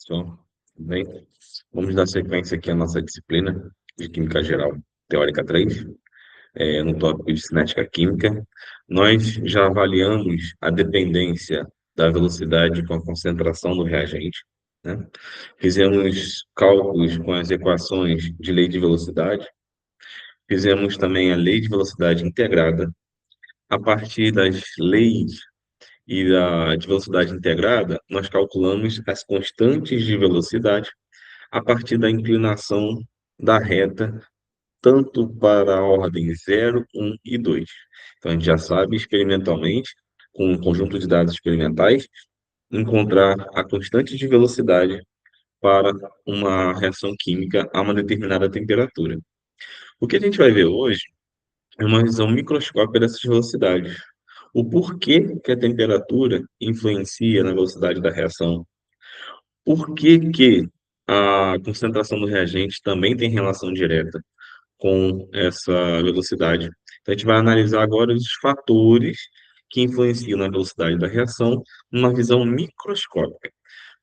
Então, bem, vamos dar sequência aqui à nossa disciplina de Química Geral, Teórica 3, no tópico de cinética química. Nós já avaliamos a dependência da velocidade com a concentração do reagente, né? Fizemos cálculos com as equações de lei de velocidade, fizemos também a lei de velocidade integrada. A partir das leis de velocidade integrada, nós calculamos as constantes de velocidade a partir da inclinação da reta, tanto para a ordem 0, 1 e 2. Então, a gente já sabe experimentalmente, com um conjunto de dados experimentais, encontrar a constante de velocidade para uma reação química a uma determinada temperatura. O que a gente vai ver hoje é uma visão microscópica dessas velocidades. O porquê que a temperatura influencia na velocidade da reação, por que que a concentração do reagente também tem relação direta com essa velocidade. Então, a gente vai analisar agora os fatores que influenciam na velocidade da reação numa visão microscópica.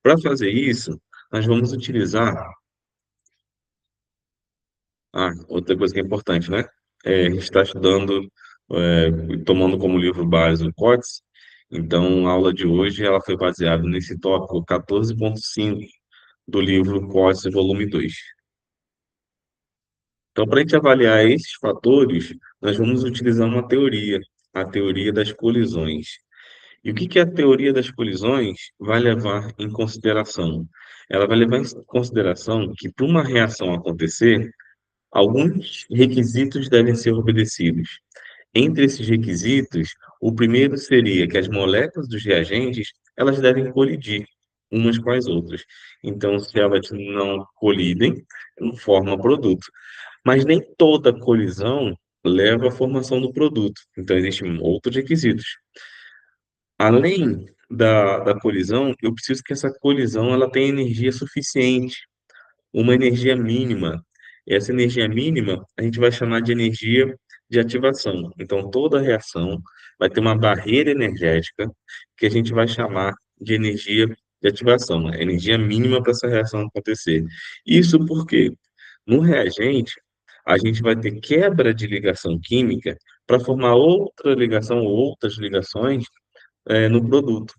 Para fazer isso, nós vamos utilizar. Outra coisa que é importante, né? A gente está estudando, tomando como livro base o COTS, então a aula de hoje ela foi baseada nesse tópico 14.5 do livro COTS, volume 2. Então, para a gente avaliar esses fatores, nós vamos utilizar uma teoria, a teoria das colisões. E o que que a teoria das colisões vai levar em consideração? Ela vai levar em consideração que, para uma reação acontecer, alguns requisitos devem ser obedecidos. Entre esses requisitos, o primeiro seria que as moléculas dos reagentes, elas devem colidir umas com as outras. Então, se elas não colidem, não forma produto. Mas nem toda colisão leva à formação do produto. Então, existem outros requisitos. Além da colisão, eu preciso que essa colisão ela tenha energia suficiente, uma energia mínima. Essa energia mínima a gente vai chamar de energia de ativação. Então, toda reação vai ter uma barreira energética que a gente vai chamar de energia de ativação, a energia mínima para essa reação acontecer. Isso porque no reagente a gente vai ter quebra de ligação química para formar outra ligação ou outras ligações no produto.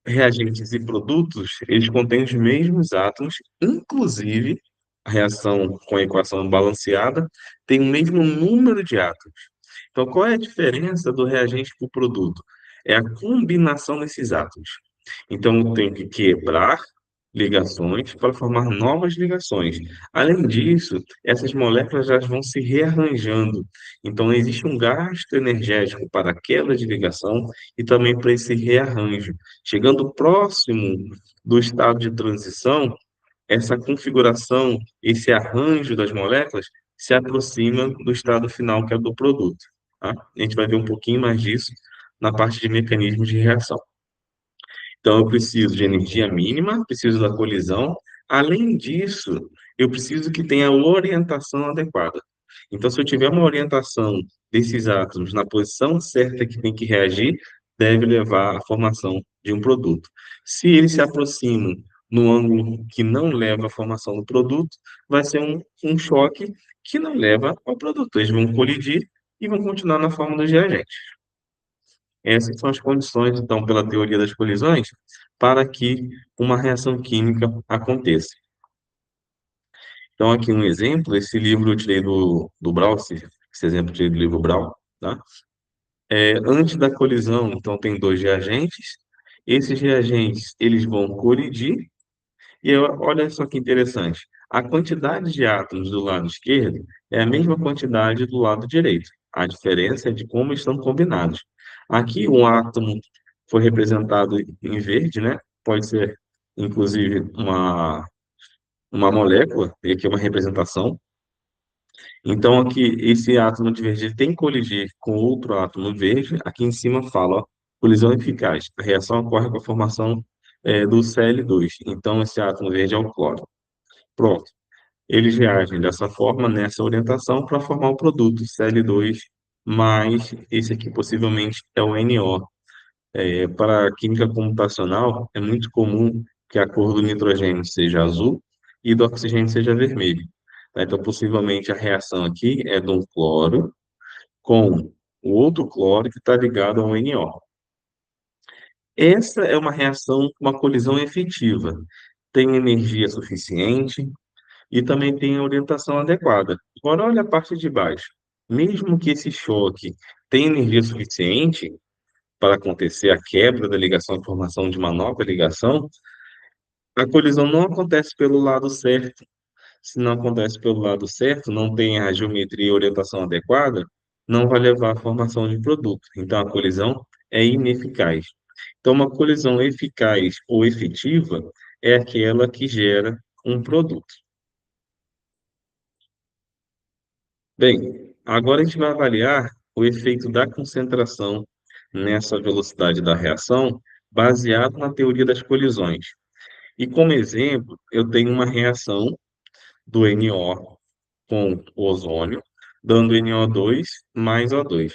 Reagentes e produtos, eles contêm os mesmos átomos, inclusive a reação com a equação balanceada tem o mesmo número de átomos. Então, qual é a diferença do reagente para o produto? É a combinação desses átomos. Então, eu tenho que quebrar ligações para formar novas ligações. Além disso, essas moléculas já vão se rearranjando. Então, existe um gasto energético para a quebra de ligação e também para esse rearranjo. Chegando próximo do estado de transição, essa configuração, esse arranjo das moléculas se aproxima do estado final, que é do produto. Tá? A gente vai ver um pouquinho mais disso na parte de mecanismos de reação. Então, eu preciso de energia mínima, preciso da colisão. Além disso, eu preciso que tenha orientação adequada. Então, se eu tiver uma orientação desses átomos na posição certa que tem que reagir, deve levar à formação de um produto. Se eles se aproximam no ângulo que não leva à formação do produto, vai ser um choque que não leva ao produto. Eles vão colidir e vão continuar na forma dos reagentes. Essas são as condições, então, pela teoria das colisões, para que uma reação química aconteça. Então, aqui um exemplo, esse livro eu tirei do Brown, esse exemplo eu tirei do livro Brown, tá? Antes da colisão, então, tem dois reagentes. Esses reagentes, eles vão colidir, e olha só que interessante, a quantidade de átomos do lado esquerdo é a mesma quantidade do lado direito. A diferença é de como estão combinados. Aqui, um átomo foi representado em verde, né? Pode ser, inclusive, uma molécula, e aqui é uma representação. Então, aqui, esse átomo de verde tem que colidir com outro átomo verde. Aqui em cima fala, ó, colisão eficaz. A reação ocorre com a formação do Cl2. Então, esse átomo verde é o cloro. Pronto. Eles reagem dessa forma, nessa orientação, para formar o produto Cl2, mais esse aqui possivelmente é o NO. Para a química computacional, é muito comum que a cor do nitrogênio seja azul e do oxigênio seja vermelho. Tá? Então, possivelmente, a reação aqui é de um cloro com o outro cloro que está ligado ao NO. Essa é uma reação, uma colisão efetiva. Tem energia suficiente e também tem a orientação adequada. Agora, olha a parte de baixo. Mesmo que esse choque tenha energia suficiente para acontecer a quebra da ligação, a formação de uma nova ligação, a colisão não acontece pelo lado certo. Se não acontece pelo lado certo, não tem a geometria e orientação adequada, não vai levar à formação de produto. Então, a colisão é ineficaz. Então, uma colisão eficaz ou efetiva é aquela que gera um produto. Bem, agora a gente vai avaliar o efeito da concentração nessa velocidade da reação, baseado na teoria das colisões. E como exemplo, eu tenho uma reação do NO com ozônio, dando NO2 mais O2.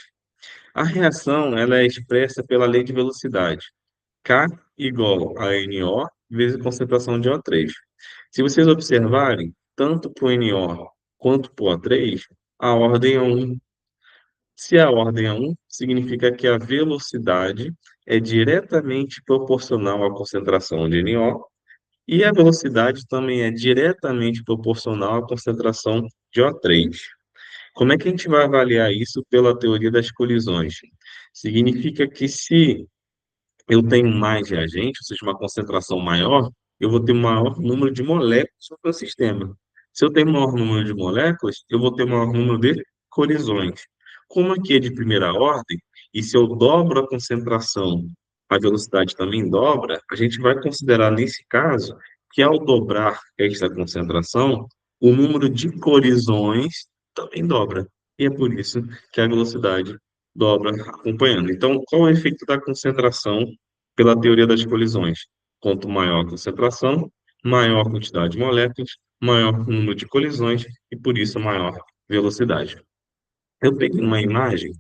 A reação ela é expressa pela lei de velocidade. K igual a NO vezes a concentração de O3. Se vocês observarem, tanto para o NO quanto para o O3, a ordem é 1. Se a ordem é 1, significa que a velocidade é diretamente proporcional à concentração de NO e a velocidade também é diretamente proporcional à concentração de O3. Como é que a gente vai avaliar isso pela teoria das colisões? Significa que se eu tenho mais reagente, ou seja, uma concentração maior, eu vou ter um maior número de moléculas no meu sistema. Se eu tenho um maior número de moléculas, eu vou ter um maior número de colisões. Como aqui é de primeira ordem, e se eu dobro a concentração, a velocidade também dobra, a gente vai considerar nesse caso que ao dobrar esta concentração, o número de colisões também dobra. E é por isso que a velocidade dobra acompanhando. Então, qual é o efeito da concentração pela teoria das colisões? Quanto maior a concentração, maior a quantidade de moléculas, maior o número de colisões e, por isso, maior velocidade. Eu peguei uma imagem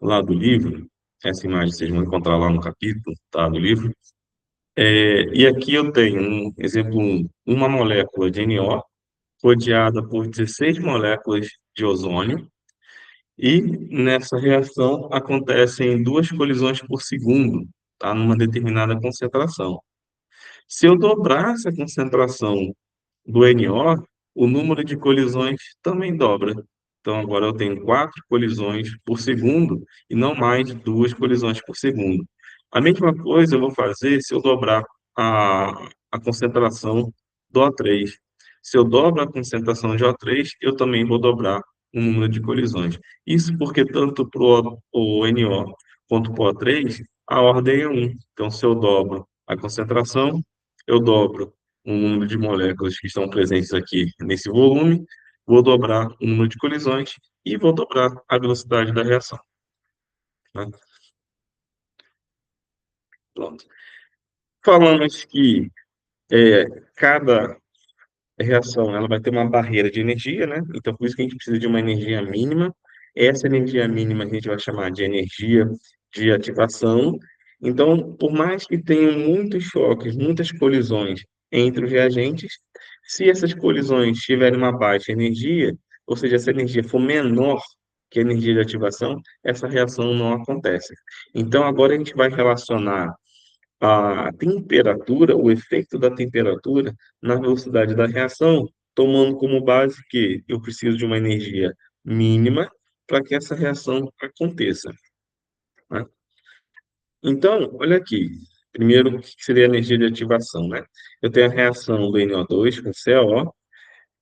lá do livro, essa imagem vocês vão encontrar lá no capítulo, tá, do livro, e aqui eu tenho um exemplo 1, uma molécula de NO rodeada por 16 moléculas de ozônio, e nessa reação acontecem duas colisões por segundo, tá? Numa determinada concentração. Se eu dobrar essa concentração do NO, o número de colisões também dobra. Então agora eu tenho quatro colisões por segundo e não mais duas colisões por segundo. A mesma coisa eu vou fazer se eu dobrar a concentração do O3. Se eu dobro a concentração de O3, eu também vou dobrar o número de colisões. Isso porque tanto para o NO quanto para o O3, a ordem é 1. Então, se eu dobro a concentração, eu dobro o número de moléculas que estão presentes aqui nesse volume, vou dobrar o número de colisões e vou dobrar a velocidade da reação. Tá? Pronto. Falamos que é, cada reação ela vai ter uma barreira de energia, né? Então, por isso que a gente precisa de uma energia mínima. Essa energia mínima a gente vai chamar de energia de ativação. Então, por mais que tenham muitos choques, muitas colisões entre os reagentes, se essas colisões tiverem uma baixa energia, ou seja, essa energia for menor que a energia de ativação, essa reação não acontece. Então, agora a gente vai relacionar a temperatura, o efeito da temperatura na velocidade da reação, tomando como base que eu preciso de uma energia mínima para que essa reação aconteça. Né? Então, olha aqui. Primeiro, o que seria a energia de ativação, né? Eu tenho a reação do NO2 com CO,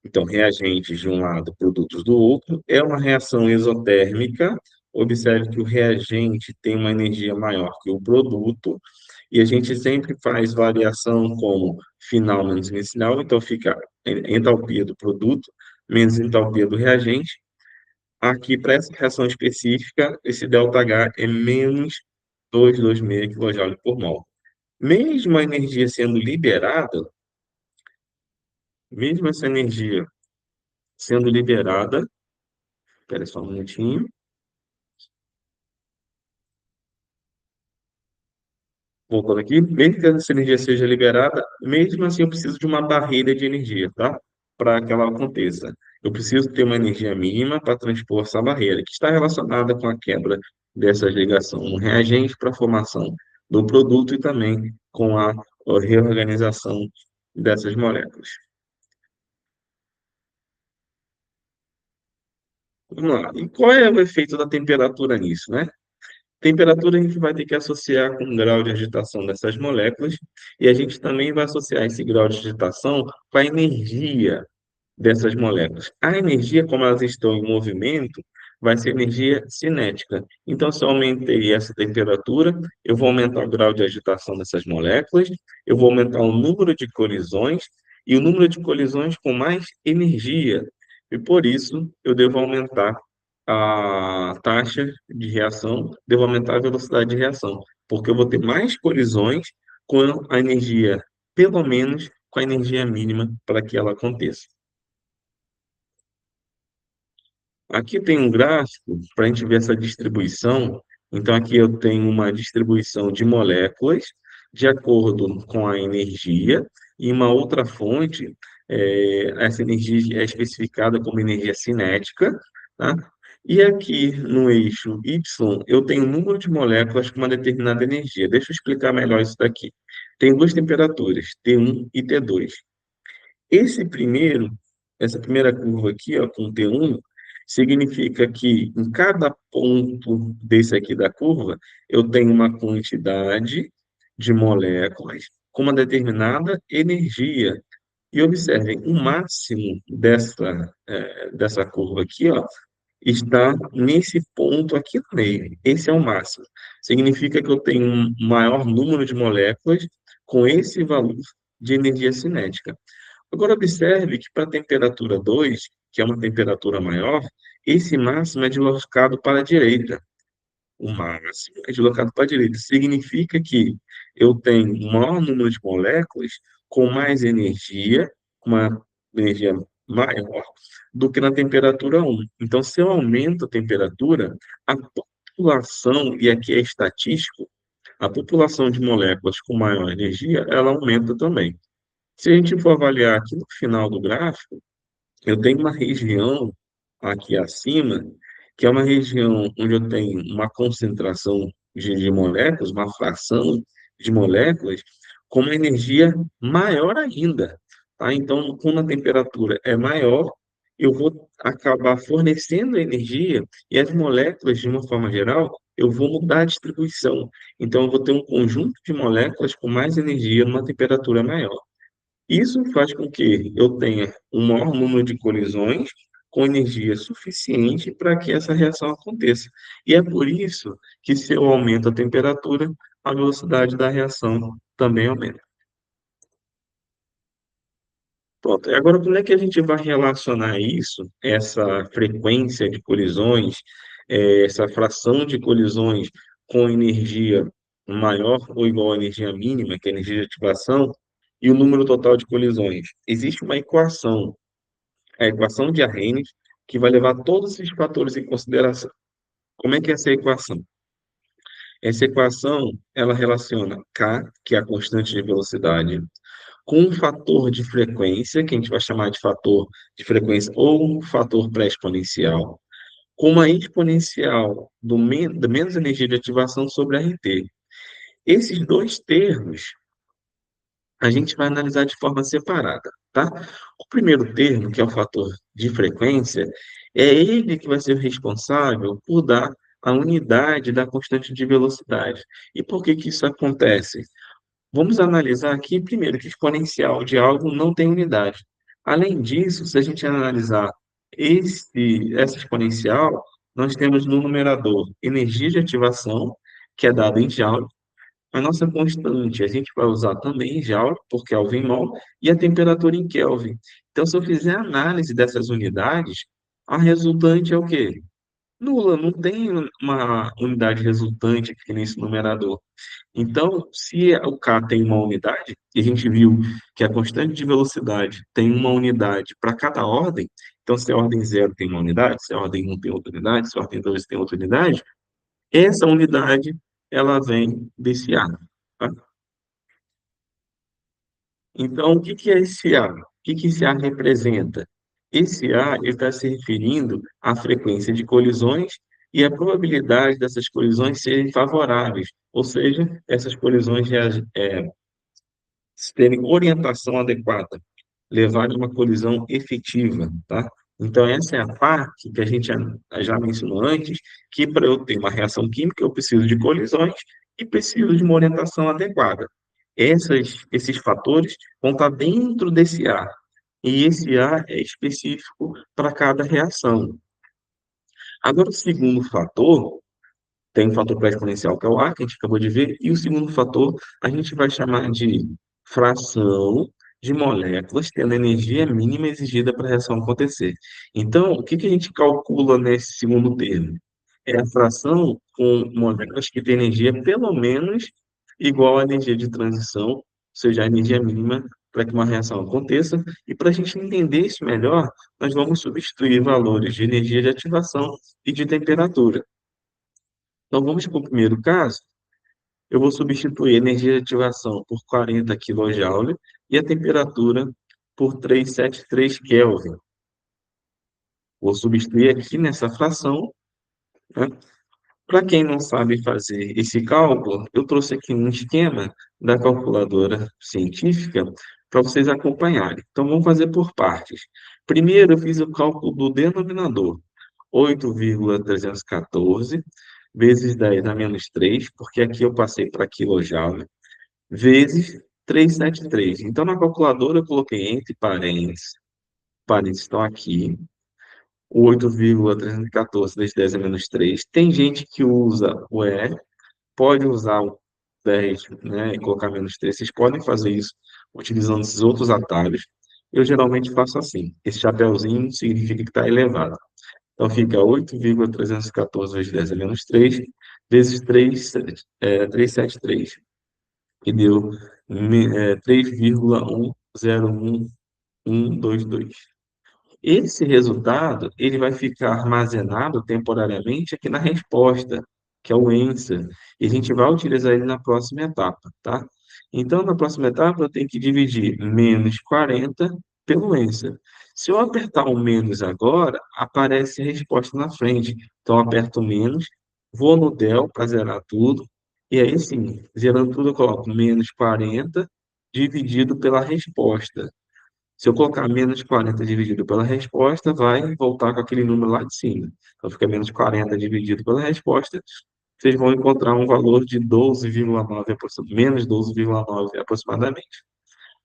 então, reagentes de um lado, produtos do outro, é uma reação exotérmica. Observe que o reagente tem uma energia maior que o produto, e a gente sempre faz variação como final menos inicial, então fica entalpia do produto menos entalpia do reagente. Aqui, para essa reação específica, esse ΔH é menos 226 kJ por mol. Mesmo a energia sendo liberada, mesmo essa energia sendo liberada, espera só um minutinho. voltando aqui, mesmo que essa energia seja liberada, mesmo assim eu preciso de uma barreira de energia, tá? Para que ela aconteça. Eu preciso ter uma energia mínima para transpor essa barreira, que está relacionada com a quebra dessa ligação, um reagente para a formação do produto e também com a reorganização dessas moléculas. Vamos lá. E qual é o efeito da temperatura nisso, né? Temperatura a gente vai ter que associar com o grau de agitação dessas moléculas, e a gente também vai associar esse grau de agitação com a energia dessas moléculas. A energia, como elas estão em movimento, vai ser energia cinética. Então, se eu aumentei essa temperatura, eu vou aumentar o grau de agitação dessas moléculas, eu vou aumentar o número de colisões, e o número de colisões com mais energia. E por isso, eu devo aumentar a taxa de reação, devo aumentar a velocidade de reação, porque eu vou ter mais colisões com a energia, pelo menos com a energia mínima para que ela aconteça. Aqui tem um gráfico para a gente ver essa distribuição. Então, aqui eu tenho uma distribuição de moléculas de acordo com a energia, e uma outra fonte, essa energia é especificada como energia cinética, tá? E aqui no eixo Y, eu tenho o número de moléculas com uma determinada energia. Deixa eu explicar melhor isso daqui. Tem duas temperaturas, T1 e T2. Esse primeiro, essa primeira curva aqui, ó, com T1, significa que em cada ponto desse aqui da curva, eu tenho uma quantidade de moléculas com uma determinada energia. E observem, o máximo dessa curva aqui, ó, está nesse ponto aqui no meio. Esse é o máximo. Significa que eu tenho um maior número de moléculas com esse valor de energia cinética. Agora, observe que para a temperatura 2, que é uma temperatura maior, esse máximo é deslocado para a direita. O máximo é deslocado para a direita. Significa que eu tenho um maior número de moléculas com mais energia, uma energia maior, do que na temperatura 1. Então, se eu aumento a temperatura, a população, e aqui é estatístico, a população de moléculas com maior energia, ela aumenta também. Se a gente for avaliar aqui no final do gráfico, eu tenho uma região aqui acima, que é uma região onde eu tenho uma concentração de moléculas, uma fração de moléculas, com uma energia maior ainda. Tá? Então, quando a temperatura é maior, eu vou acabar fornecendo energia e as moléculas, de uma forma geral, eu vou mudar a distribuição. Então, eu vou ter um conjunto de moléculas com mais energia numa temperatura maior. Isso faz com que eu tenha um maior número de colisões com energia suficiente para que essa reação aconteça. E é por isso que, se eu aumento a temperatura, a velocidade da reação também aumenta. Pronto. E agora, como é que a gente vai relacionar isso, essa frequência de colisões, essa fração de colisões com energia maior ou igual à energia mínima, que é a energia de ativação, e o número total de colisões? Existe uma equação, a equação de Arrhenius, que vai levar todos esses fatores em consideração. Como é que é essa equação? Essa equação, ela relaciona K, que é a constante de velocidade, com um fator de frequência, que a gente vai chamar de fator de frequência ou fator pré-exponencial, com uma exponencial da menos energia de ativação sobre RT. Esses dois termos a gente vai analisar de forma separada, tá? O primeiro termo, que é o fator de frequência, é ele que vai ser o responsável por dar a unidade da constante de velocidade. E por que que isso acontece? Vamos analisar aqui, primeiro, que exponencial de algo não tem unidade. Além disso, se a gente analisar essa exponencial, nós temos no numerador energia de ativação, que é dada em Joule, a nossa constante a gente vai usar também em Joule, por Kelvin-mol, e a temperatura em Kelvin. Então, se eu fizer a análise dessas unidades, a resultante é o quê? Nula, não tem uma unidade resultante aqui nesse numerador. Então, se o K tem uma unidade, e a gente viu que a constante de velocidade tem uma unidade para cada ordem, então se a ordem 0 tem uma unidade, se a ordem um tem outra unidade, se a ordem 2 tem outra unidade, essa unidade ela vem desse A. tá? Então, o que que é esse A? O que que esse A representa? Esse A está se referindo à frequência de colisões e à probabilidade dessas colisões serem favoráveis, ou seja, essas colisões terem orientação adequada, levar a uma colisão efetiva, tá? Então, essa é a parte que a gente já mencionou antes, que para eu ter uma reação química, eu preciso de colisões e preciso de uma orientação adequada. Esses fatores vão estar dentro desse A, e esse A é específico para cada reação. Agora, o segundo fator, tem um fator pré-exponencial, que é o A, que a gente acabou de ver, e o segundo fator a gente vai chamar de fração de moléculas tendo a energia mínima exigida para a reação acontecer. Então, o que que a gente calcula nesse segundo termo? É a fração com moléculas que têm energia pelo menos igual à energia de transição, ou seja, a energia mínima para que uma reação aconteça. E para a gente entender isso melhor, nós vamos substituir valores de energia de ativação e de temperatura. Então, vamos para o primeiro caso. Eu vou substituir a energia de ativação por 40 kJ e a temperatura por 373 Kelvin. Vou substituir aqui nessa fração, né? Para quem não sabe fazer esse cálculo, eu trouxe aqui um esquema da calculadora científica para vocês acompanharem. Então, vamos fazer por partes. Primeiro, eu fiz o cálculo do denominador, 8,314 vezes 10 a menos 3, porque aqui eu passei para quilojoule, vezes 373. Então, na calculadora, eu coloquei entre parênteses, parênteses estão aqui, 8,314 vezes 10 a menos 3. Tem gente que usa o E, pode usar o 10, né, e colocar menos 3. Vocês podem fazer isso utilizando esses outros atalhos. Eu geralmente faço assim. Esse chapeuzinho significa que está elevado. Então fica 8,314 vezes 10 a menos 3, vezes 373, que deu 3,101122. Esse resultado ele vai ficar armazenado temporariamente aqui na resposta, que é o answer, e a gente vai utilizar ele na próxima etapa, tá? Então, na próxima etapa, eu tenho que dividir menos 40 pelo answer. Se eu apertar o menos agora, aparece a resposta na frente. Então, eu aperto o menos, vou no del para zerar tudo, e aí sim, zerando tudo, eu coloco menos 40 dividido pela resposta. Se eu colocar menos 40 dividido pela resposta, vai voltar com aquele número lá de cima. Então, fica menos 40 dividido pela resposta. Vocês vão encontrar um valor de 12,9, menos 12,9 aproximadamente.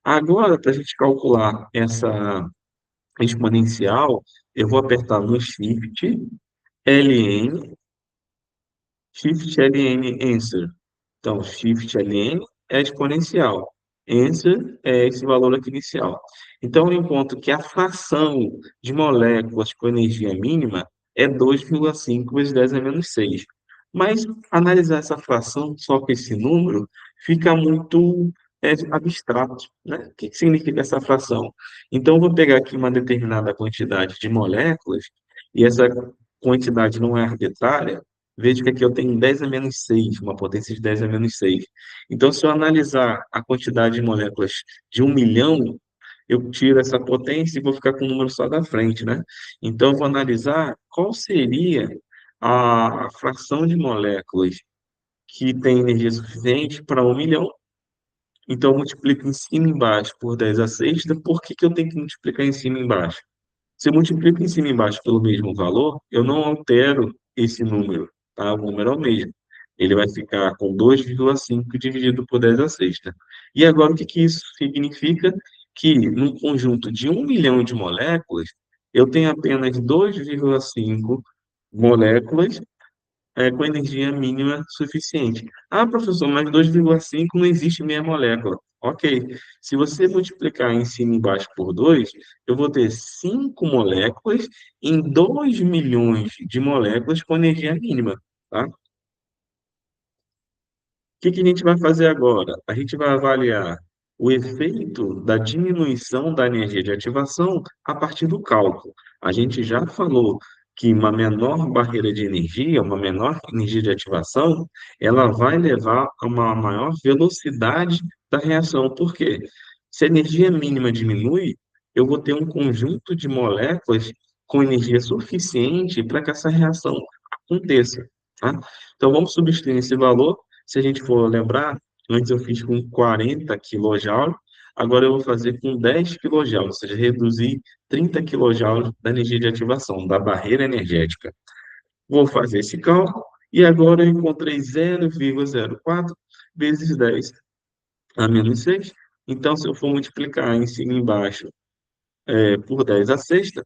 Agora, para a gente calcular essa exponencial, eu vou apertar no LN, Shift LN Answer. Então, Shift LN é exponencial. Answer é esse valor aqui inicial. Então, eu encontro que a fração de moléculas com energia mínima é 2,5 vezes 10 a menos 6. Mas analisar essa fração só com esse número fica muito abstrato, né? O que que significa essa fração? Então, eu vou pegar aqui uma determinada quantidade de moléculas, e essa quantidade não é arbitrária. Veja que aqui eu tenho 10 a menos 6, uma potência de 10 a menos 6. Então, se eu analisar a quantidade de moléculas de 1 milhão, eu tiro essa potência e vou ficar com o número só da frente, né? Então, eu vou analisar qual seria a fração de moléculas que tem energia suficiente para 1 milhão. Então, eu multiplico em cima e embaixo por 10 a sexta. Por que que eu tenho que multiplicar em cima e embaixo? Se eu multiplico em cima e embaixo pelo mesmo valor, eu não altero esse número, tá? O número é o mesmo. Ele vai ficar com 2,5 dividido por 10 a sexta. E agora, o que que isso significa? Que num conjunto de 1 milhão de moléculas, eu tenho apenas 2,5 moléculas com energia mínima suficiente. Ah, professor, mas 2,5 não existe meia molécula. Ok. Se você multiplicar em cima e embaixo por 2, eu vou ter 5 moléculas em 2 milhões de moléculas com energia mínima, tá? O que que a gente vai fazer agora? A gente vai avaliar o efeito da diminuição da energia de ativação a partir do cálculo. A gente já falou que uma menor barreira de energia, uma menor energia de ativação, ela vai levar a uma maior velocidade da reação. Por quê? Se a energia mínima diminui, eu vou ter um conjunto de moléculas com energia suficiente para que essa reação aconteça, tá? Então, vamos substituir esse valor. Se a gente for lembrar, antes eu fiz com 40 kJ, agora eu vou fazer com 10 kJ, ou seja, reduzir 30 kJ da energia de ativação, da barreira energética. Vou fazer esse cálculo e agora eu encontrei 0,04 vezes 10 a menos 6. Então, se eu for multiplicar em cima e embaixo por 10 a sexta,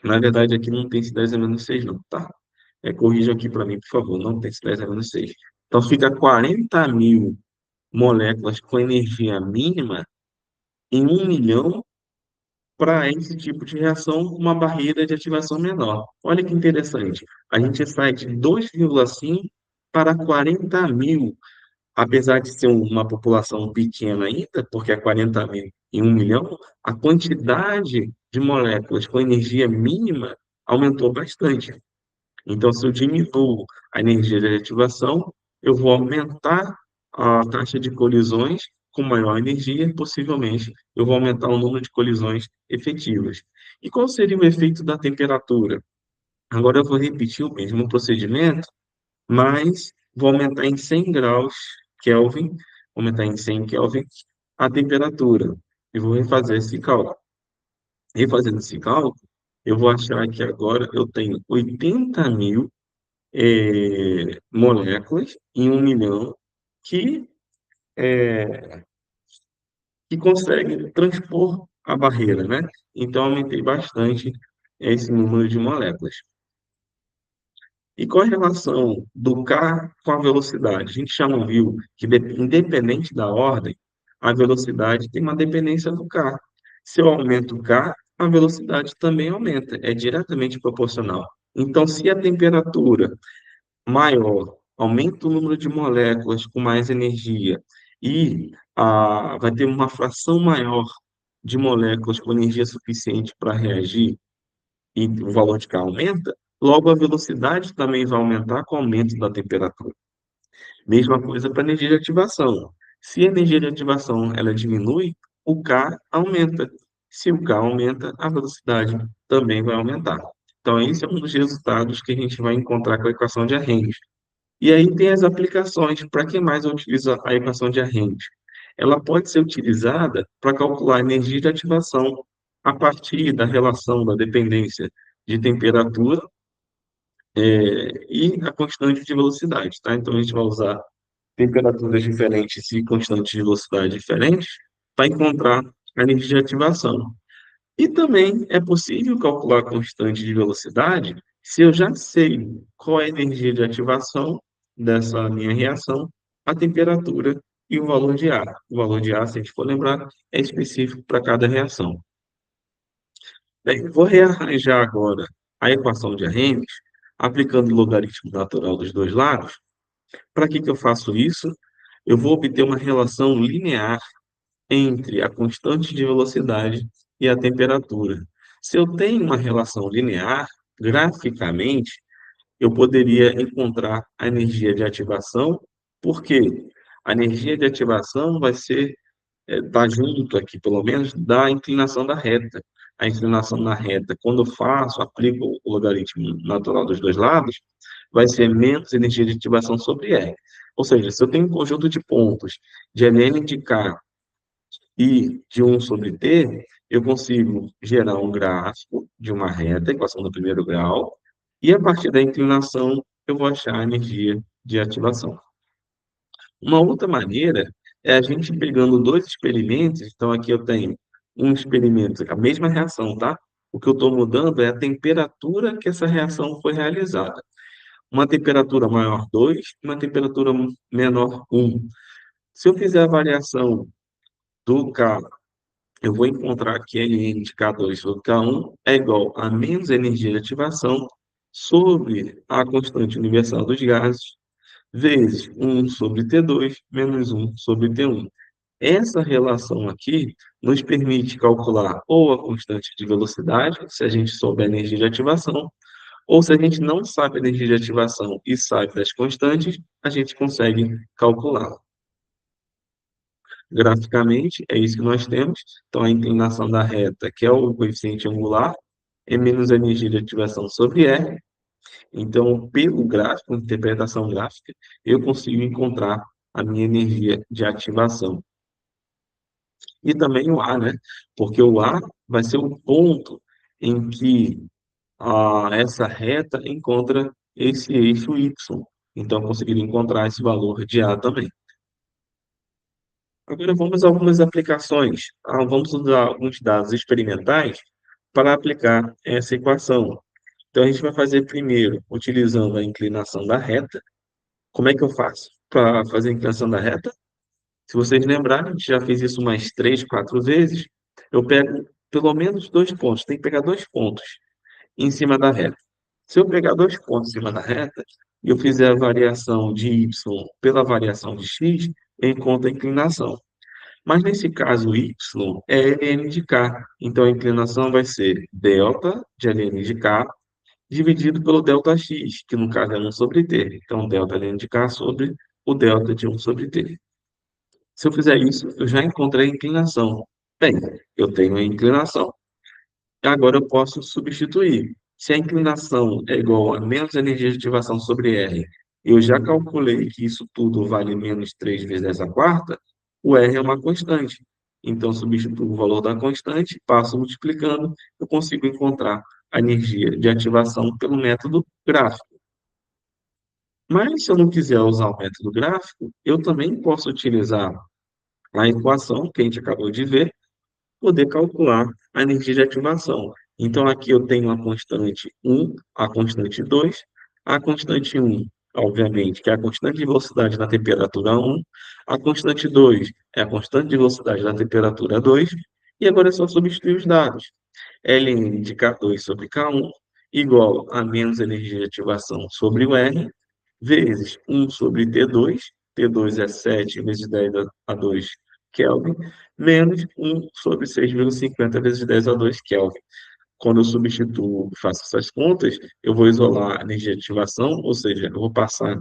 na verdade aqui não tem esse 10 a menos 6 não, tá? Corrija aqui para mim, por favor, não tem esse 10 a menos 6. Então, fica 40.000 moléculas com energia mínima em 1 milhão para esse tipo de reação com uma barreira de ativação menor. Olha que interessante. A gente sai de 2,5 para 40.000, apesar de ser uma população pequena ainda, porque é 40.000 em 1 milhão, a quantidade de moléculas com energia mínima aumentou bastante. Então, se eu diminuo a energia de ativação, eu vou aumentar a taxa de colisões com maior energia, possivelmente eu vou aumentar o número de colisões efetivas. E qual seria o efeito da temperatura? Agora eu vou repetir o mesmo procedimento, mas vou aumentar em 100 graus Kelvin, aumentar em 100 Kelvin a temperatura. E vou refazer esse cálculo. Refazendo esse cálculo, eu vou achar que agora eu tenho 80.000 moléculas em 1 milhão que, que conseguem transpor a barreira, né? Então, aumentei bastante esse número de moléculas. E qual a relação do K com a velocidade? A gente já não viu que, independente da ordem, a velocidade tem uma dependência do K. Se eu aumento o K, a velocidade também aumenta, é diretamente proporcional. Então, se a temperatura maior, aumenta o número de moléculas com mais energia e vai ter uma fração maior de moléculas com energia suficiente para reagir e o valor de K aumenta, logo a velocidade também vai aumentar com o aumento da temperatura. Mesma coisa para a energia de ativação. Se a energia de ativação ela diminui, o K aumenta. Se o K aumenta, a velocidade também vai aumentar. Então, esse é um dos resultados que a gente vai encontrar com a equação de Arrhenius. E aí tem as aplicações. Para que mais eu utilizo a equação de Arrhenius? Ela pode ser utilizada para calcular a energia de ativação a partir da relação da dependência de temperatura e a constante de velocidade, tá? Então a gente vai usar temperaturas diferentes e constantes de velocidade diferentes para encontrar a energia de ativação. E também é possível calcular a constante de velocidade se eu já sei qual é a energia de ativação dessa minha reação, a temperatura e o valor de A. O valor de A, se a gente for lembrar, é específico para cada reação. Bem, vou rearranjar agora a equação de Arrhenius, aplicando o logaritmo natural dos dois lados. Para que eu faço isso? Eu vou obter uma relação linear entre a constante de velocidade e a temperatura. Se eu tenho uma relação linear, graficamente, eu poderia encontrar a energia de ativação, porque a energia de ativação vai ser, tá junto aqui, pelo menos, da inclinação da reta. A inclinação na reta, quando eu faço, aplico o logaritmo natural dos dois lados, vai ser menos energia de ativação sobre R. Ou seja, se eu tenho um conjunto de pontos de ln de K e de 1 sobre t, eu consigo gerar um gráfico de uma reta, equação do primeiro grau, e a partir da inclinação eu vou achar a energia de ativação. Uma outra maneira é a gente pegando dois experimentos, então aqui eu tenho um experimento, a mesma reação, tá? O que eu estou mudando é a temperatura que essa reação foi realizada. Uma temperatura maior 2, uma temperatura menor 1. Se eu fizer a variação do K, eu vou encontrar que Ln de K2 sobre K1 é igual a menos energia de ativação sobre a constante universal dos gases, vezes 1 sobre T2 menos 1 sobre T1. Essa relação aqui nos permite calcular ou a constante de velocidade, se a gente souber a energia de ativação, Ou se a gente não sabe a energia de ativação e sabe das constantes, a gente consegue calcular. Graficamente, é isso que nós temos. Então, a inclinação da reta, que é o coeficiente angular, é menos a energia de ativação sobre R. Então, pelo gráfico, interpretação gráfica, eu consigo encontrar a minha energia de ativação. E também o A, né? Porque o A vai ser o ponto em que essa reta encontra esse eixo Y. Então, eu conseguiria encontrar esse valor de A também. Agora vamos a algumas aplicações. Vamos usar alguns dados experimentais para aplicar essa equação. Então, a gente vai fazer primeiro utilizando a inclinação da reta. Como é que eu faço para fazer a inclinação da reta? Se vocês lembrarem, a gente já fez isso umas 3, 4 vezes. Eu pego pelo menos 2 pontos. Tem que pegar 2 pontos em cima da reta. Se eu pegar 2 pontos em cima da reta e eu fizer a variação de y pela variação de x, eu encontro a inclinação. Mas nesse caso, y é ln de k. Então a inclinação vai ser delta de ln de k dividido pelo delta x, que no caso é 1 sobre t. Então delta ln de k sobre o delta de 1 sobre t. Se eu fizer isso, eu já encontrei a inclinação. Bem, eu tenho a inclinação, agora eu posso substituir. Se a inclinação é igual a menos energia de ativação sobre R, eu já calculei que isso tudo vale menos 3 vezes 10 a quarta, o R é uma constante. Então, substituo o valor da constante, passo multiplicando, eu consigo encontrar a energia de ativação pelo método gráfico. Mas, se eu não quiser usar o método gráfico, eu também posso utilizar a equação que a gente acabou de ver, poder calcular a energia de ativação. Então, aqui eu tenho a constante 1, a constante 2, a constante 1, obviamente, que é a constante de velocidade na temperatura 1, a constante 2 é a constante de velocidade na temperatura 2, e agora é só substituir os dados. Ln de K2 sobre K1 igual a menos energia de ativação sobre o R, vezes 1 sobre T2, T2 é 7 vezes 10 a 2 Kelvin, menos 1 sobre 6,50 vezes 10 a 2 Kelvin. Quando eu substituo, faço essas contas, eu vou isolar a energia de ativação, ou seja, eu vou passar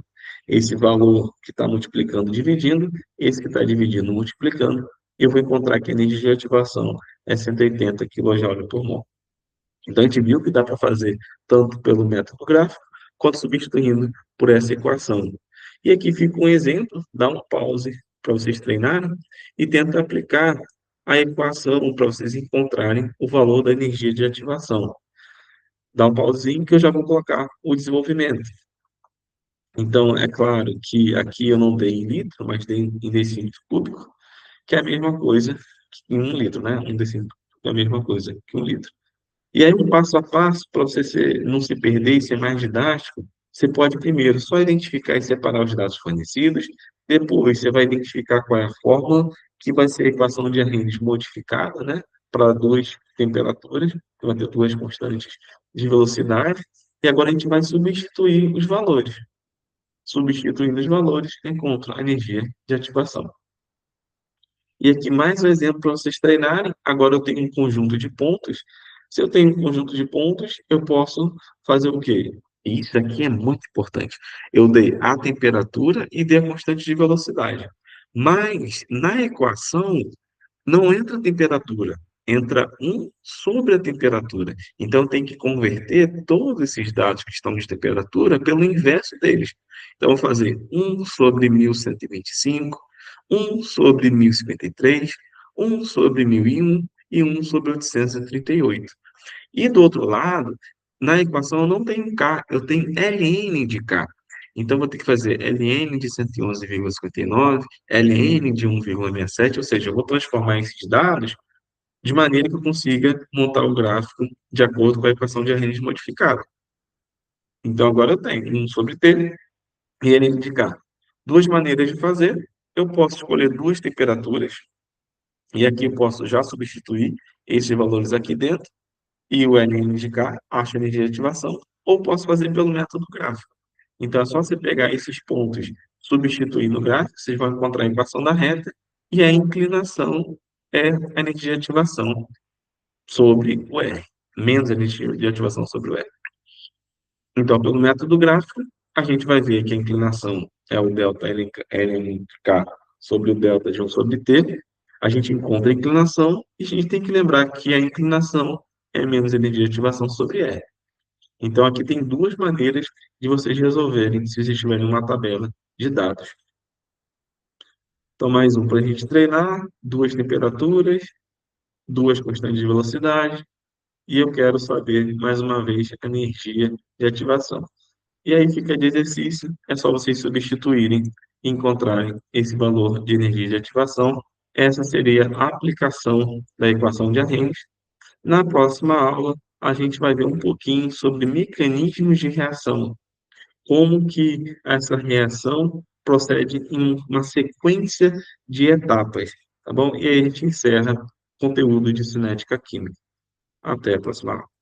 esse valor que está multiplicando, dividindo, esse que está dividindo, multiplicando, e eu vou encontrar que a energia de ativação é 180 kJ por mol. Então, a gente viu que dá para fazer tanto pelo método gráfico, quanto substituindo por essa equação. E aqui fica um exemplo, dá um pause para vocês treinarem e tenta aplicar a equação para vocês encontrarem o valor da energia de ativação. Dá um pauzinho que eu já vou colocar o desenvolvimento. Então, é claro que aqui eu não dei em litro, mas dei em decímetro cúbico, que é a mesma coisa que em 1 litro, né? Um decímetro é a mesma coisa que 1 litro. E aí, um passo a passo, para você não se perder e ser mais didático, você pode primeiro só identificar e separar os dados fornecidos, depois você vai identificar qual é a fórmula, que vai ser a equação de Arrhenius modificada, né, para duas temperaturas, que vai ter duas constantes de velocidade, e agora a gente vai substituir os valores. Substituindo os valores, encontro a energia de ativação. E aqui mais um exemplo para vocês treinarem. Agora eu tenho um conjunto de pontos. Se eu tenho um conjunto de pontos, eu posso fazer o quê? Isso aqui é muito importante. Eu dei a temperatura e dei a constante de velocidade. Mas na equação não entra a temperatura, entra 1 sobre a temperatura. Então tem que converter todos esses dados que estão de temperatura pelo inverso deles. Então eu vou fazer 1 sobre 1125, 1 sobre 1053, 1 sobre 1001 e 1 sobre 838. E do outro lado, na equação eu não tenho K, eu tenho ln de K. Então, eu vou ter que fazer ln de 111,59, ln de 1,67, ou seja, eu vou transformar esses dados de maneira que eu consiga montar o gráfico de acordo com a equação de Arrhenius modificada. Então, agora eu tenho 1 sobre t e ln de K. Duas maneiras de fazer. Eu posso escolher duas temperaturas, e aqui eu posso já substituir esses valores aqui dentro, e o ln de K, acho a energia de ativação, ou posso fazer pelo método gráfico. Então, é só você pegar esses pontos, substituir no gráfico, vocês vão encontrar a equação da reta, e a inclinação é a energia de ativação sobre o R, menos a energia de ativação sobre o R. Então, pelo método gráfico, a gente vai ver que a inclinação é o delta LNK sobre o delta de 1 sobre T. A gente encontra a inclinação e a gente tem que lembrar que a inclinação é menos energia de ativação sobre R. Então, aqui tem duas maneiras de vocês resolverem se vocês tiverem uma tabela de dados. Então, mais um para a gente treinar, duas temperaturas, duas constantes de velocidade, e eu quero saber, mais uma vez, a energia de ativação. E aí fica de exercício, é só vocês substituírem e encontrarem esse valor de energia de ativação. Essa seria a aplicação da equação de Arrhenius. Na próxima aula, a gente vai ver um pouquinho sobre mecanismos de reação, como que essa reação procede em uma sequência de etapas, tá bom? E aí a gente encerra o conteúdo de cinética química. Até a próxima aula.